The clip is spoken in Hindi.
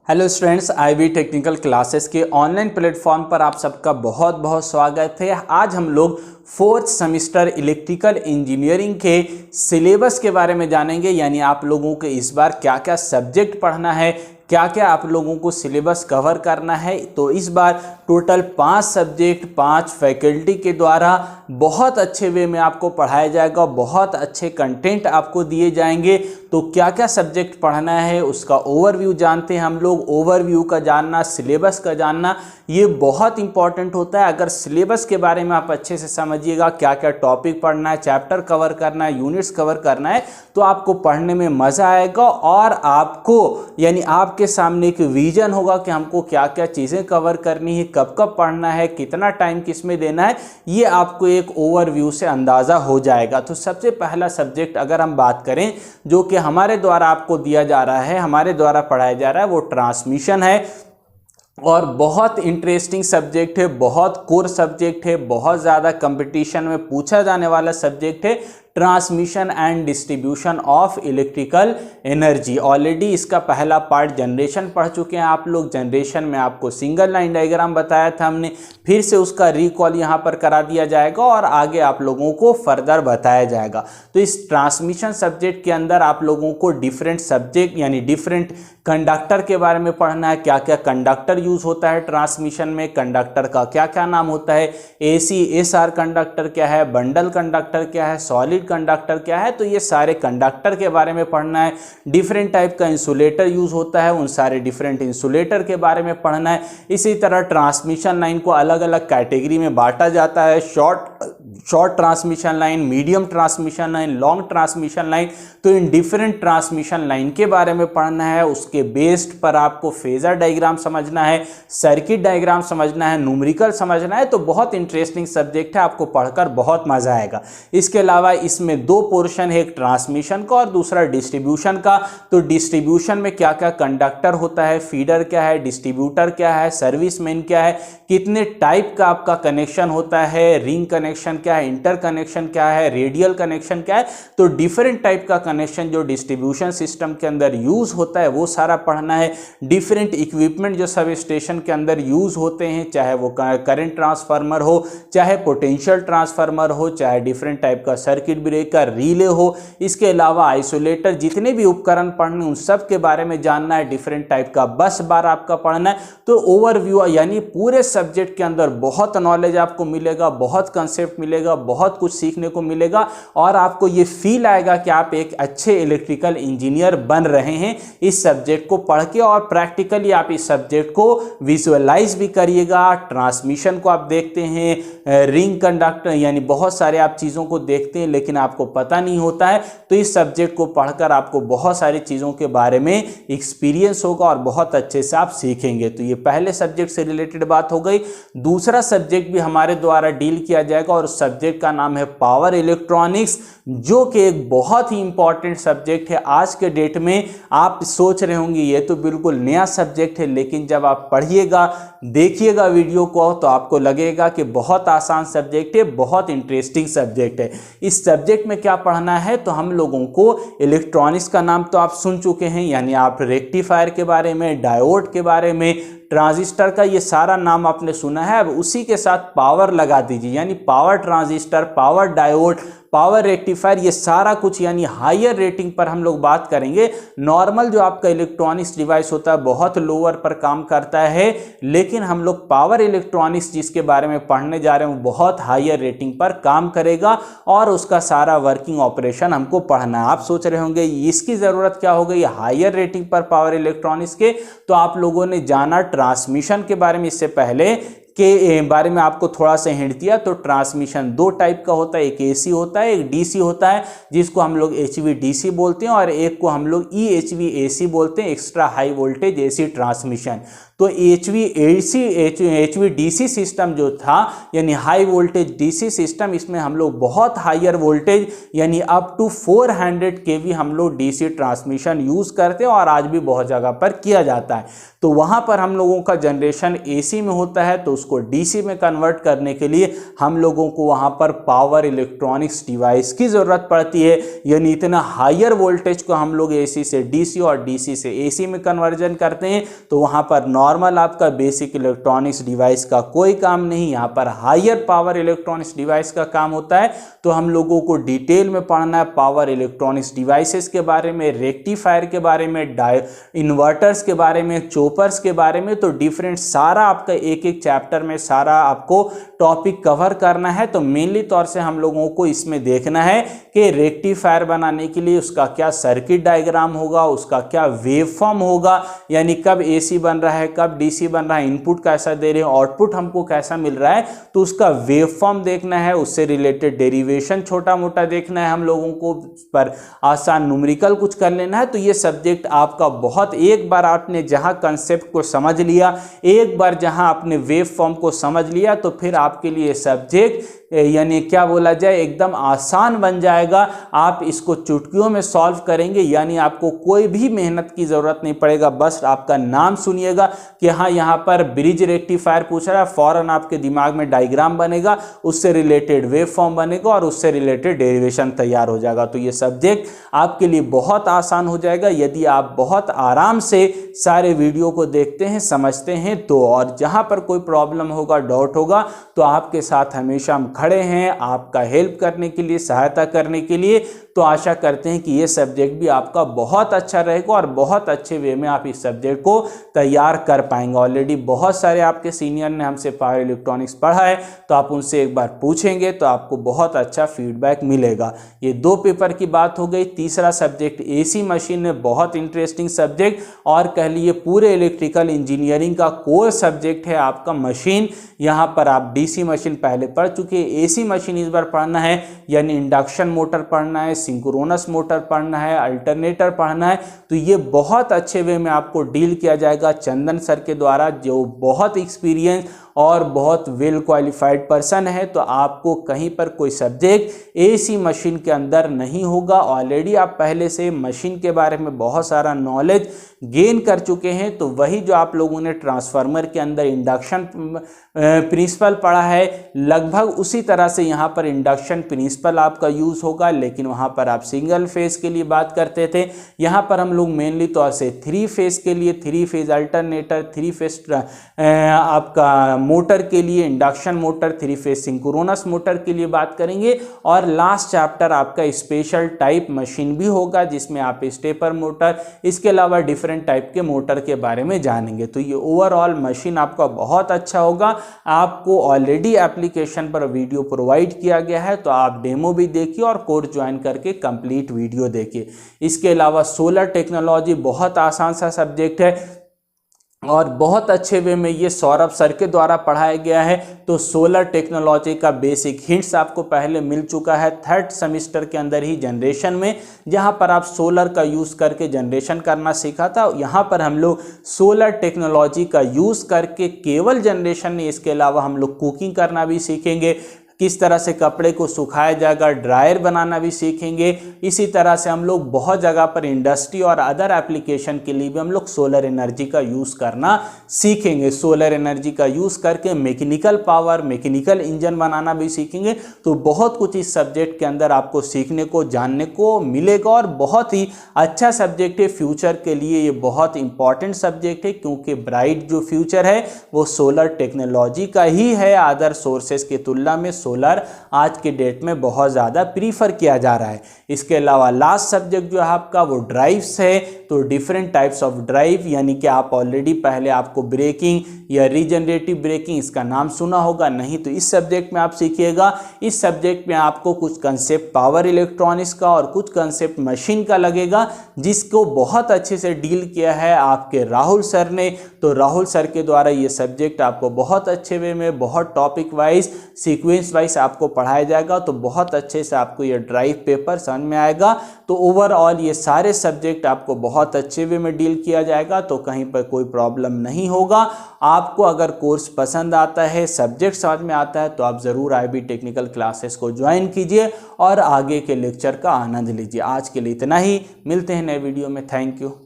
Hello students, IV technical classes के ऑनलाइन प्लेटफॉर्म पर आप सबका बहुत बहुत स्वागत है। आज हम लोग फोर्थ सेमेस्टर इलेक्ट्रिकल इंजीनियरिंग के सिलेबस के बारे में जानेंगे, यानी आप लोगों को इस बार क्या क्या सब्जेक्ट पढ़ना है, क्या क्या आप लोगों को सिलेबस कवर करना है। तो इस बार टोटल 5 सब्जेक्ट 5 फैकल्टी के द्वारा बहुत अच्छे वे में आपको पढ़ाया जाएगा, बहुत अच्छे कंटेंट आपको दिए जाएंगे। तो क्या क्या सब्जेक्ट पढ़ना है उसका ओवरव्यू जानते हैं हम लोग। ओवरव्यू का जानना, सिलेबस का जानना, ये बहुत इंपॉर्टेंट होता है। अगर सिलेबस के बारे में आप अच्छे से समझिएगा, क्या क्या टॉपिक पढ़ना है, चैप्टर कवर करना है, यूनिट्स कवर करना है, तो आपको पढ़ने में मज़ा आएगा और आपको यानी आपके सामने एक विजन होगा कि हमको क्या क्या चीज़ें कवर करनी है, कब कब पढ़ना है, कितना टाइम किस में देना है, ये आपको एक ओवरव्यू से अंदाज़ा हो जाएगा। तो सबसे पहला सब्जेक्ट अगर हम बात करें जो कि हमारे द्वारा आपको दिया जा रहा है, हमारे द्वारा पढ़ाया जा रहा है, वो ट्रांसमिशन है और बहुत इंटरेस्टिंग सब्जेक्ट है, बहुत कोर सब्जेक्ट है, बहुत ज़्यादा कंपटीशन में पूछा जाने वाला सब्जेक्ट है, transmission and distribution of electrical energy. Already इसका पहला पार्ट जनरेशन पढ़ चुके हैं आप लोग। जनरेशन में आपको सिंगल लाइन डायग्राम बताया था हमने, फिर से उसका रिकॉल यहाँ पर करा दिया जाएगा और आगे आप लोगों को फर्दर बताया जाएगा। तो इस ट्रांसमिशन सब्जेक्ट के अंदर आप लोगों को डिफरेंट सब्जेक्ट यानी डिफरेंट कंडक्टर के बारे में पढ़ना है, क्या क्या कंडक्टर यूज होता है ट्रांसमिशन में, कंडक्टर का क्या क्या नाम होता है, एसी एसआर कंडक्टर क्या है, बंडल कंडक्टर क्या है, सॉलिड कंडक्टर क्या है। तो ये सारे कंडक्टर के बारे में पढ़ना है। डिफरेंट टाइप का इंसुलेटर यूज होता है, उन सारे डिफरेंट इंसुलेटर के बारे में पढ़ना है। इसी तरह ट्रांसमिशन लाइन को अलग अलग कैटेगरी में बांटा जाता है, short transmission line, medium transmission line, long transmission line. तो इन डिफरेंट ट्रांसमिशन लाइन के बारे में पढ़ना है। उसके बेस्ड पर आपको फेजर डायग्राम समझना है, सर्किट डायग्राम समझना है, न्यूमेरिकल समझना है। तो बहुत इंटरेस्टिंग सब्जेक्ट है, आपको पढ़कर बहुत मजा आएगा। इसके अलावा इसमें 2 पोर्शन है, एक ट्रांसमिशन का और दूसरा डिस्ट्रीब्यूशन का। तो डिस्ट्रीब्यूशन में क्या क्या कंडक्टर होता है, फीडर क्या है, डिस्ट्रीब्यूटर क्या है, सर्विसमैन क्या है, कितने टाइप का आपका कनेक्शन होता है, रिंग कनेक्शन क्या है, इंटर कनेक्शन क्या है, रेडियल कनेक्शन क्या है। तो डिफरेंट टाइप का कनेक्शन जो डिस्ट्रीब्यूशन सिस्टम के अंदर यूज होता है वो सारा पढ़ना है। डिफरेंट इक्विपमेंट जो सब स्टेशन के अंदर यूज होते हैं, चाहे वो करंट ट्रांसफार्मर हो, चाहे पोटेंशियल ट्रांसफार्मर हो, चाहे डिफरेंट टाइप का सर्किट ब्रेकर, रिले हो, इसके अलावा आइसोलेटर, जितने भी उपकरण पढ़ने उन सब के बारे में जानना है। डिफरेंट टाइप का बस बार आपका पढ़ना है। तो ओवरव्यू यानी पूरे सब्जेक्ट के अंदर बहुत नॉलेज आपको मिलेगा, बहुत कंसेप्ट मिलेगा, बहुत कुछ सीखने को मिलेगा और आपको ये फील आएगा कि आप एक अच्छे इलेक्ट्रिकल इंजीनियर बन रहे हैं इस सब्जेक्ट को पढ़ के। और प्रैक्टिकली आप इस सब्जेक्ट को विजुअलाइज भी करिएगा। ट्रांसमिशन को आप देखते हैं, रिंग कंडक्टर यानी बहुत सारे आप चीज़ों को देखते हैं लेकिन आपको पता नहीं होता है। तो इस सब्जेक्ट को पढ़कर आपको बहुत सारी चीज़ों के बारे में एक्सपीरियंस होगा और बहुत अच्छे से आप सीखेंगे। तो ये पहले सब्जेक्ट से रिलेटेड बात हो गई। दूसरा सब्जेक्ट भी हमारे द्वारा डील किया जाएगा और उस सब्जेक्ट का नाम है पावर इलेक्ट्रॉनिक्स, जो कि एक बहुत ही इंपॉर्टेंट सब्जेक्ट है आज के डेट में। आप सोच रहे होंगे ये तो बिल्कुल नया सब्जेक्ट है, लेकिन जब आप पढ़िएगा, देखिएगा वीडियो को, तो आपको लगेगा कि बहुत आसान सब्जेक्ट है, बहुत इंटरेस्टिंग सब्जेक्ट है। इस सब्जेक्ट में क्या पढ़ना है, तो हम लोगों को इलेक्ट्रॉनिक्स का नाम तो आप सुन चुके हैं, यानी आप रेक्टिफायर के बारे में, डायोड के बारे में, ट्रांजिस्टर का ये सारा नाम आपने सुना है। अब उसी के साथ पावर लगा दीजिए, यानी power transistor, power diode, power rectifier, ये सारा कुछ यानी हायर रेटिंग पर हम लोग बात करेंगे। नॉर्मल जो आपका इलेक्ट्रॉनिक्स डिवाइस होता है बहुत लोअर पर काम करता है, लेकिन हम लोग पावर इलेक्ट्रॉनिक्स जिसके बारे में पढ़ने जा रहे हैं वो बहुत हायर रेटिंग पर काम करेगा और उसका सारा वर्किंग ऑपरेशन हमको पढ़ना है। आप सोच रहे होंगे इसकी ज़रूरत क्या हो गई हायर रेटिंग पर पावर इलेक्ट्रॉनिक्स के। तो आप लोगों ने जाना ट्रांसमिशन के बारे में, इससे पहले के बारे में आपको थोड़ा सा हिंट दिया। तो ट्रांसमिशन 2 टाइप का होता है, एक एसी होता है, एक डीसी होता है, जिसको हम लोग HVDC बोलते हैं, और एक को हम लोग EHVAC बोलते हैं, extra high voltage AC transmission. तो HVDC सिस्टम जो था यानी हाई वोल्टेज DC सिस्टम, इसमें हम लोग बहुत हायर वोल्टेज यानी अप टू 400 kV हम लोग DC ट्रांसमिशन यूज करते हैं और आज भी बहुत जगह पर किया जाता है। तो वहां पर हम लोगों का जनरेशन AC में होता है, तो उसको DC में कन्वर्ट करने के लिए हम लोगों को वहां पर पावर इलेक्ट्रॉनिक्स डिवाइस की जरूरत पड़ती है। यानी इतना हायर वोल्टेज को हम लोग AC से DC और DC से AC में कन्वर्जन करते हैं। तो वहां पर नॉर्मल आपका बेसिक इलेक्ट्रॉनिक्स डिवाइस का कोई काम नहीं, यहाँ पर हायर पावर इलेक्ट्रॉनिक्स डिवाइस का काम होता है। तो हम लोगों को डिटेल में पढ़ना है पावर इलेक्ट्रॉनिक्स डिवाइसेस के बारे में, रेक्टिफायर के बारे में, इन्वर्टर्स के बारे में, चोपर्स के बारे में। तो डिफरेंट सारा आपका एक एक चैप्टर में सारा आपको टॉपिक कवर करना है। तो मेनली तौर से हम लोगों को इसमें देखना है कि रेक्टिफायर बनाने के लिए उसका क्या सर्किट डायग्राम होगा, उसका क्या वेव फॉर्म होगा, यानी कब AC बन रहा है, कब DC बन रहा है, इनपुट कैसा दे रहे हैं, आउटपुट हमको कैसा मिल रहा है, तो उसका वेव फॉर्म देखना है। उससे रिलेटेड डेरिवेशन छोटा मोटा देखना है हम लोगों को, पर आसान न्यूमेरिकल कुछ कर लेना है। तो ये सब्जेक्ट आपका बहुत, एक बार आपने जहां कंसेप्ट को समझ लिया, एक बार जहां आपने वेव फॉर्म को समझ लिया, तो फिर आपके लिए सब्जेक्ट यानी क्या बोला जाए एकदम आसान बन जाएगा। आप इसको चुटकियों में सॉल्व करेंगे, यानी आपको कोई भी मेहनत की जरूरत नहीं पड़ेगा। बस आपका नाम सुनिएगा कि हाँ यहाँ पर ब्रिज रेक्टिफायर पूछ रहा है, फौरन आपके दिमाग में डायग्राम बनेगा, उससे रिलेटेड वेव फॉर्म बनेगा और उससे रिलेटेड डेरिवेशन तैयार हो जाएगा। तो ये सब्जेक्ट आपके लिए बहुत आसान हो जाएगा यदि आप बहुत आराम से सारे वीडियो को देखते हैं, समझते हैं तो। और जहां पर कोई प्रॉब्लम होगा, डाउट होगा, तो आपके साथ हमेशा हम खड़े हैं आपका हेल्प करने के लिए, सहायता करने के लिए। तो आशा करते हैं कि ये सब्जेक्ट भी आपका बहुत अच्छा रहेगा और बहुत अच्छे वे में आप इस सब्जेक्ट को तैयार कर पाएंगे। ऑलरेडी बहुत सारे आपके सीनियर ने हमसे पावर इलेक्ट्रॉनिक्स पढ़ा है, तो आप उनसे एक बार पूछेंगे तो आपको बहुत अच्छा फीडबैक मिलेगा। ये 2 पेपर की बात हो गई। तीसरा सब्जेक्ट AC मशीन में, बहुत इंटरेस्टिंग सब्जेक्ट और कह लिए पूरे इलेक्ट्रिकल इंजीनियरिंग का कोर सब्जेक्ट है आपका मशीन। यहाँ पर आप DC मशीन पहले पढ़ चुके हैं, AC मशीन इस बार पढ़ना है, यानी इंडक्शन मोटर पढ़ना है, सिंक्रोनस मोटर पढ़ना है, अल्टरनेटर पढ़ना है। तो ये बहुत अच्छे वे में आपको डील किया जाएगा चंदन सर के द्वारा, जो बहुत एक्सपीरियंस और बहुत वेल क्वालिफाइड पर्सन है। तो आपको कहीं पर कोई सब्जेक्ट AC मशीन के अंदर नहीं होगा। ऑलरेडी आप पहले से मशीन के बारे में बहुत सारा नॉलेज गेन कर चुके हैं। तो वही जो आप लोगों ने ट्रांसफार्मर के अंदर इंडक्शन प्रिंसिपल पढ़ा है, लगभग उसी तरह से यहाँ पर इंडक्शन प्रिंसिपल आपका यूज होगा, लेकिन वहाँ पर आप सिंगल फेज के लिए बात करते थे। यहाँ पर हम लोग मेनली तौर से 3 फेज के लिए, 3 फेज अल्टरनेटर, 3 फेज आपका मोटर के लिए induction motor, 3 phase synchronous motor के लिए बात करेंगे। और लास्ट चैप्टर आपका स्पेशल टाइप मशीन भी होगा, जिसमें आप स्टेपर मोटर, इसके अलावा डिफरेंट टाइप के मोटर के बारे में जानेंगे। तो ये ओवरऑल मशीन आपका बहुत अच्छा होगा। आपको ऑलरेडी एप्लीकेशन पर वीडियो प्रोवाइड किया गया है, तो आप डेमो भी देखिए और कोर्स ज्वाइन करके कंप्लीट वीडियो देखिए। इसके अलावा सोलर टेक्नोलॉजी बहुत आसान सा सब्जेक्ट है और बहुत अच्छे वे में ये सौरभ सर के द्वारा पढ़ाया गया है। तो सोलर टेक्नोलॉजी का बेसिक हिंट्स आपको पहले मिल चुका है 3rd सेमेस्टर के अंदर ही जनरेशन में, जहां पर आप सोलर का यूज़ करके जनरेशन करना सीखा था। यहाँ पर हम लोग सोलर टेक्नोलॉजी का यूज़ करके केवल जनरेशन नहीं, इसके अलावा हम लोग कुकिंग करना भी सीखेंगे, किस तरह से कपड़े को सुखाया जाएगा, ड्रायर बनाना भी सीखेंगे। इसी तरह से हम लोग बहुत जगह पर इंडस्ट्री और अदर एप्लीकेशन के लिए भी हम लोग सोलर एनर्जी का यूज़ करना सीखेंगे। सोलर एनर्जी का यूज़ करके मैकेनिकल पावर, मैकेनिकल इंजन बनाना भी सीखेंगे। तो बहुत कुछ इस सब्जेक्ट के अंदर आपको सीखने को, जानने को मिलेगा और बहुत ही अच्छा सब्जेक्ट है। फ्यूचर के लिए ये बहुत इंपॉर्टेंट सब्जेक्ट है, क्योंकि ब्राइट जो फ्यूचर है वो सोलर टेक्नोलॉजी का ही है। अदर सोर्सेस की तुलना में सोलर आज के डेट में बहुत ज़्यादा प्रीफर किया जा रहा है। इसके अलावा लास्ट सब्जेक्ट जो है आपका वो ड्राइव्स है। तो डिफरेंट टाइप्स ऑफ ड्राइव, यानी कि आप ऑलरेडी पहले आपको ब्रेकिंग या रीजनरेटिव ब्रेकिंग इसका नाम सुना होगा, नहीं तो इस सब्जेक्ट में आप सीखिएगा। इस सब्जेक्ट में आपको कुछ कंसेप्ट पावर इलेक्ट्रॉनिक्स का और कुछ कंसेप्ट मशीन का लगेगा, जिसको बहुत अच्छे से डील किया है आपके राहुल सर ने। तो राहुल सर के द्वारा ये सब्जेक्ट आपको बहुत अच्छे वे में, बहुत टॉपिक वाइज, सीक्वेंस वाइज आपको पढ़ाया जाएगा, तो बहुत अच्छे से आपको ये ड्राइव पेपर समझ में आएगा। तो ओवरऑल ये सारे सब्जेक्ट आपको बहुत अच्छे वे में डील किया जाएगा, तो कहीं पर कोई प्रॉब्लम नहीं होगा। आपको अगर कोर्स पसंद आता है, सब्जेक्ट समझ में आता है, तो आप ज़रूर IB टेक्निकल क्लासेस को ज्वाइन कीजिए और आगे के लेक्चर का आनंद लीजिए। आज के लिए इतना ही, मिलते हैं नए वीडियो में। Thank you.